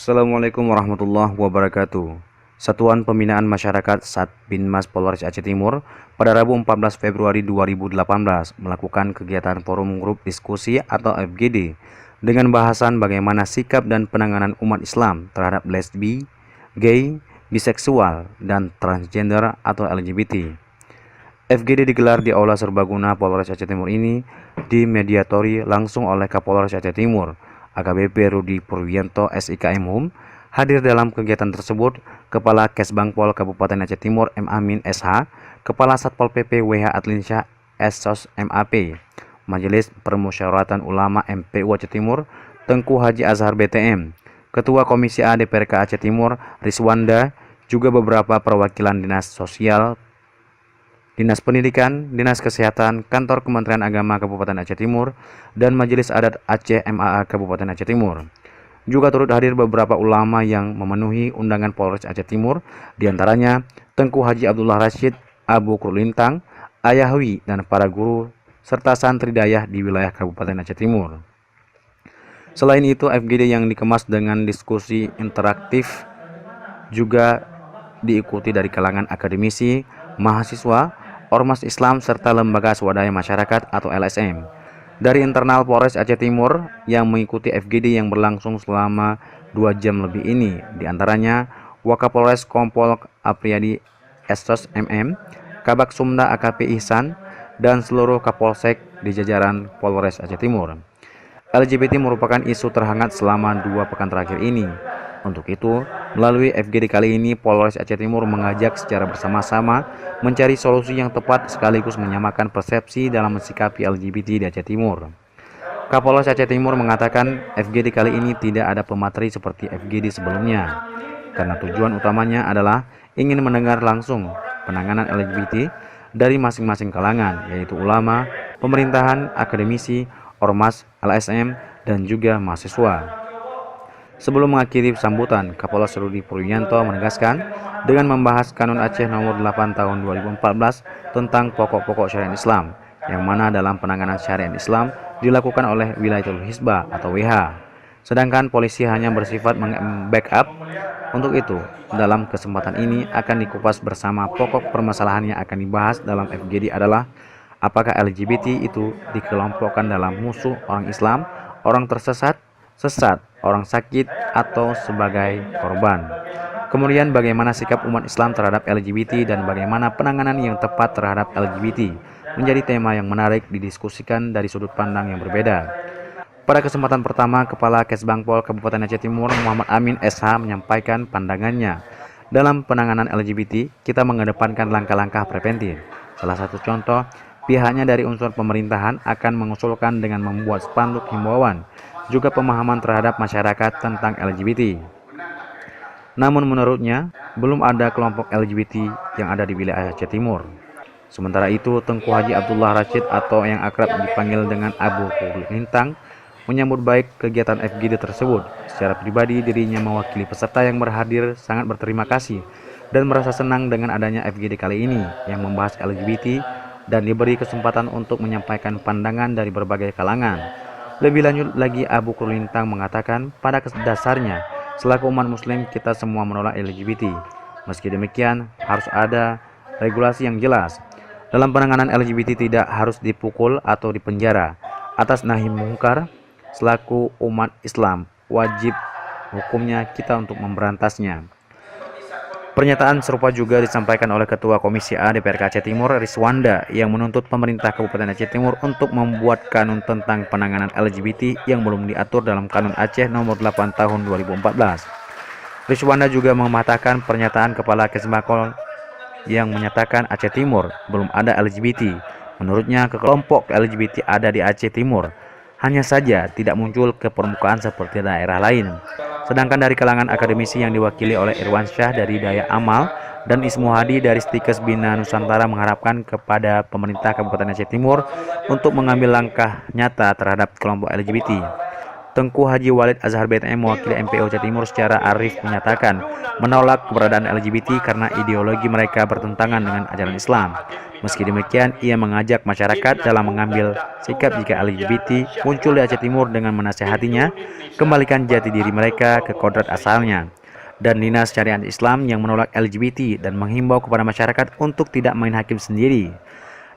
Assalamualaikum warahmatullahi wabarakatuh. Satuan Pembinaan Masyarakat Satbinmas Polres Aceh Timur pada Rabu 14 Februari 2018 melakukan kegiatan forum grup diskusi atau FGD dengan bahasan bagaimana sikap dan penanganan umat Islam terhadap lesbi, gay, biseksual, dan transgender atau LGBT. FGD digelar di Aula Serbaguna Polres Aceh Timur ini dimediatori langsung oleh Kapolres Aceh Timur, AKBP Rudi Purwiyanto SIKM Hum. Hadir dalam kegiatan tersebut Kepala Kesbangpol Kabupaten Aceh Timur M. Amin SH, Kepala Satpol PP WH Adlinsyah SOS MAP, Majelis Permusyawaratan Ulama MPU Aceh Timur Tengku Haji Azhar BTM, Ketua Komisi A DPRK Aceh Timur Riswanda, juga beberapa perwakilan Dinas Sosial, Dinas Pendidikan, Dinas Kesehatan, Kantor Kementerian Agama Kabupaten Aceh Timur, dan Majelis Adat Aceh MAA Kabupaten Aceh Timur. Juga turut hadir beberapa ulama yang memenuhi undangan Polres Aceh Timur, diantaranya Tengku Haji Abdullah Rashid, Abu Kurlintang, Ayahwi, dan para guru serta santri dayah di wilayah Kabupaten Aceh Timur. Selain itu, FGD yang dikemas dengan diskusi interaktif juga diikuti dari kalangan akademisi, mahasiswa, ormas Islam, serta lembaga swadaya masyarakat atau LSM. Dari internal Polres Aceh Timur yang mengikuti FGD yang berlangsung selama 2 jam lebih ini, diantaranya Wakapolres Kompol Apriyadi Estos MM, Kabak Sumda AKP Ihsan, dan seluruh Kapolsek di jajaran Polres Aceh Timur. LGBT merupakan isu terhangat selama 2 pekan terakhir ini. Untuk itu, melalui FGD kali ini, Polres Aceh Timur mengajak secara bersama-sama mencari solusi yang tepat sekaligus menyamakan persepsi dalam mensikapi LGBT di Aceh Timur. Kapolres Aceh Timur mengatakan FGD kali ini tidak ada pemateri seperti FGD sebelumnya, karena tujuan utamanya adalah ingin mendengar langsung penanganan LGBT dari masing-masing kalangan, yaitu ulama, pemerintahan, akademisi, ormas, LSM, dan juga mahasiswa. Sebelum mengakhiri sambutan, Kapolres Rudi Purwiyanto menegaskan dengan membahas Kanun Aceh Nomor 8 Tahun 2014 tentang pokok-pokok syariat Islam, yang mana dalam penanganan syariat Islam dilakukan oleh Wilayatul Hizbah atau WH, sedangkan polisi hanya bersifat backup. Untuk itu, dalam kesempatan ini akan dikupas bersama pokok permasalahan yang akan dibahas dalam FGD adalah apakah LGBT itu dikelompokkan dalam musuh orang Islam, orang tersesat, sesat, orang sakit, atau sebagai korban. Kemudian bagaimana sikap umat Islam terhadap LGBT dan bagaimana penanganan yang tepat terhadap LGBT menjadi tema yang menarik didiskusikan dari sudut pandang yang berbeda. Pada kesempatan pertama, Kepala Kesbangpol Kabupaten Aceh Timur Muhammad Amin SH menyampaikan pandangannya. Dalam penanganan LGBT, kita mengedepankan langkah-langkah preventif. Salah satu contoh, pihaknya dari unsur pemerintahan akan mengusulkan dengan membuat spanduk himbauan, juga pemahaman terhadap masyarakat tentang LGBT. Namun menurutnya, belum ada kelompok LGBT yang ada di wilayah Aceh Timur. Sementara itu, Tengku Haji Abdullah Rashid atau yang akrab dipanggil dengan Abu Kurlintang menyambut baik kegiatan FGD tersebut. Secara pribadi, dirinya mewakili peserta yang berhadir sangat berterima kasih dan merasa senang dengan adanya FGD kali ini yang membahas LGBT dan diberi kesempatan untuk menyampaikan pandangan dari berbagai kalangan. Lebih lanjut lagi, Abu Kurlintang mengatakan pada dasarnya selaku umat muslim kita semua menolak LGBT. Meski demikian harus ada regulasi yang jelas. Dalam penanganan LGBT tidak harus dipukul atau dipenjara. Atas nahi mungkar, selaku umat Islam wajib hukumnya kita untuk memberantasnya. Pernyataan serupa juga disampaikan oleh Ketua Komisi A DPRK Aceh Timur Riswanda yang menuntut pemerintah Kabupaten Aceh Timur untuk membuat kanun tentang penanganan LGBT yang belum diatur dalam Kanun Aceh Nomor 8 Tahun 2014. Riswanda juga mematahkan pernyataan Kepala Kesbangpol yang menyatakan Aceh Timur belum ada LGBT. Menurutnya, kelompok LGBT ada di Aceh Timur, hanya saja tidak muncul ke permukaan seperti daerah lain. Sedangkan dari kalangan akademisi yang diwakili oleh Irwansyah dari Daya Amal dan Ismu Hadi dari Stikes Bina Nusantara mengharapkan kepada pemerintah Kabupaten Aceh Timur untuk mengambil langkah nyata terhadap kelompok LGBT. Tengku Haji Walid Azhar BTM mewakili MPO Aceh Timur secara arif menyatakan menolak keberadaan LGBT karena ideologi mereka bertentangan dengan ajaran Islam. Meski demikian, ia mengajak masyarakat dalam mengambil sikap jika LGBT muncul di Aceh Timur dengan menasehatinya kembalikan jati diri mereka ke kodrat asalnya. Dan Dinas Syariat Islam yang menolak LGBT dan menghimbau kepada masyarakat untuk tidak main hakim sendiri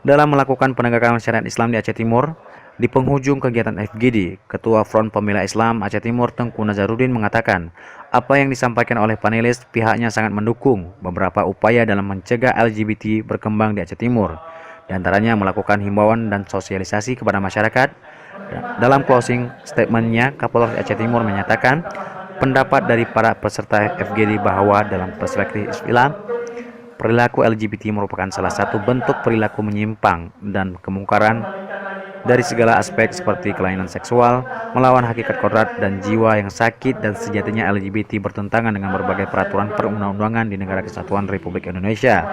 dalam melakukan penegakan syariat Islam di Aceh Timur. Di penghujung kegiatan FGD, Ketua Front Pembela Islam Aceh Timur Tengku Nazarudin mengatakan, apa yang disampaikan oleh panelis pihaknya sangat mendukung beberapa upaya dalam mencegah LGBT berkembang di Aceh Timur, di antaranya melakukan himbauan dan sosialisasi kepada masyarakat. Dalam closing statementnya, Kapolres Aceh Timur menyatakan pendapat dari para peserta FGD bahwa dalam perspektif Islam, perilaku LGBT merupakan salah satu bentuk perilaku menyimpang dan kemungkaran dari segala aspek seperti kelainan seksual, melawan hakikat kodrat dan jiwa yang sakit, dan sejatinya LGBT bertentangan dengan berbagai peraturan perundang-undangan di Negara Kesatuan Republik Indonesia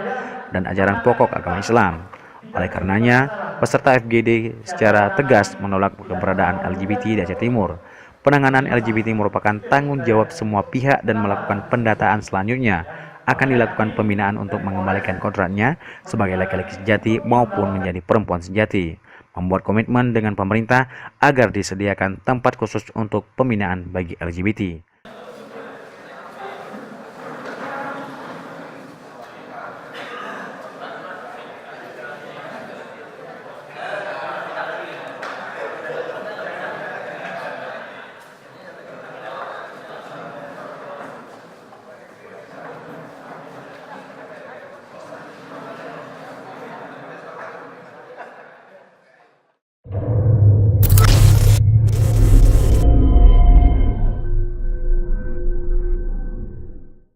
dan ajaran pokok agama Islam. Oleh karenanya, peserta FGD secara tegas menolak keberadaan LGBT di Aceh Timur. Penanganan LGBT merupakan tanggung jawab semua pihak dan melakukan pendataan selanjutnya akan dilakukan pembinaan untuk mengembalikan kodratnya sebagai laki-laki sejati maupun menjadi perempuan sejati. Membuat komitmen dengan pemerintah agar disediakan tempat khusus untuk pembinaan bagi LGBT.